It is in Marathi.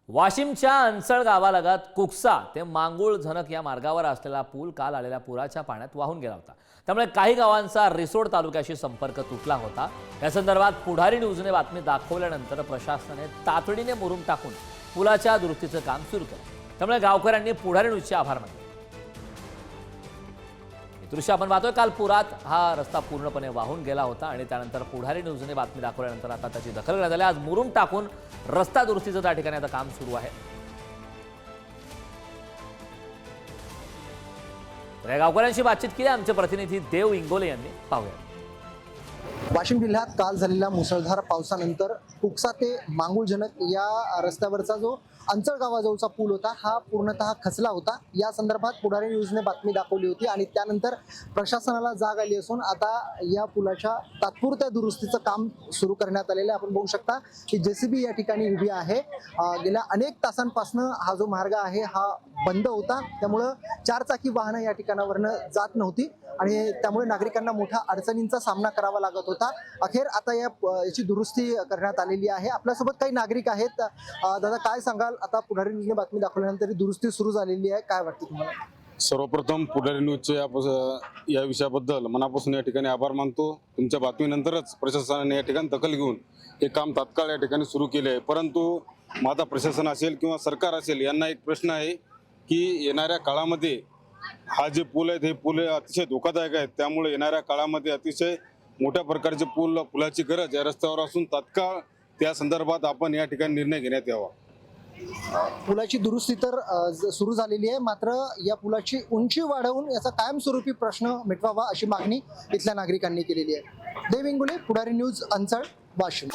वाशिमच्या अंचळ गावालगत कुकसा ते मांगूळ झनक या मार्गावर असलेला पूल काल आलेल्या पुराच्या पाण्यात वाहून गेला होता। त्यामुळे काही गावांचा रिसोड तालुक्याशी संपर्क तुटला होता। या संदर्भात पुढारी न्यूजने बातमी दाखवल्यानंतर प्रशासनाने तातडीने मुरुम टाकून पुलाच्या दुरुस्तीचं काम सुरू केलं। त्यामुळे गावकऱ्यांनी पुढारी न्यूजचे आभार मानले। दृश्य आपण पाहतोय, काल पुरात हा रस्ता पूर्णपणे वाहून गेला होता आणि त्यानंतर पुढारी न्यूजने बातमी दाखवल्यानंतर आता त्याची दखल घेण्यात आली। आज मुरुम टाकून रस्ता दुरुस्तीचं त्या ठिकाणी आता काम सुरू आहे। या गावकऱ्यांशी बातचीत केली आमचे प्रतिनिधी देव इंगोले यांनी। पाहूया। वाशिम जिल्ह्यात काल झालेल्या मुसळधार पावसानंतर कुकसा ते मांगूळझनक या रस्त्यावरचा जो अंचळ गावाजवळचा पूल होता हा पूर्णतः खचला होता। या संदर्भात पुढारी न्यूजने बातमी दाखवली होती आणि त्यानंतर प्रशासनाला जाग आली असून आता या पुलाच्या तात्पुरत्या दुरुस्तीचं काम सुरू करण्यात आलेलं आहे। आपण बघू शकता की जेसीबी या ठिकाणी उभी आहे। गेल्या अनेक तासांपासून हा जो मार्ग आहे हा बंद होता, त्यामुळं चारचाकी वाहनं या ठिकाणावरनं जात नव्हती आणि त्यामुळे नागरिकांना मोठ्या अडचणींचा सामना करावा लागत होता। अखेर आता याची दुरुस्ती करण्यात आलेली आहे। आपल्यासोबत काही नागरिक आहेत। दादा, काय सांगाल? आता पुढारी न्यूजने बातमी दाखवल्यानंतर दुरुस्ती सुरू झालेली आहे, काय वाटतं तुम्हाला? सर्वप्रथम पुढारी न्यूजचे या विषयाबद्दल मनापासून या ठिकाणी आभार मानतो। तुमच्या बातमीनंतरच प्रशासनाने या ठिकाणी दखल घेऊन हे काम तात्काळ या ठिकाणी सुरू केले आहे। परंतु माझा प्रशासन असेल किंवा सरकार असेल यांना एक प्रश्न आहे की येणाऱ्या काळामध्ये हा जे पूल आहेत हे पूल अतिशय धोकादायक आहेत। त्यामुळे येणाऱ्या काळामध्ये अतिशय मोठ्या प्रकारचे पुलाची गरज या रस्त्यावर असून तात्काळ त्या संदर्भात आपण या ठिकाणी निर्णय घेण्यात यावा। पुलाची दुरुस्ती तर सुरू झालेली आहे, मात्र या पुलाची उंची वाढवून याचा कायमस्वरूपी प्रश्न मिटवावा अशी मागणी इथल्या नागरिकांनी केलेली आहे। देव इंगोले, पुढारी न्यूज, अंचळ, वाशिम।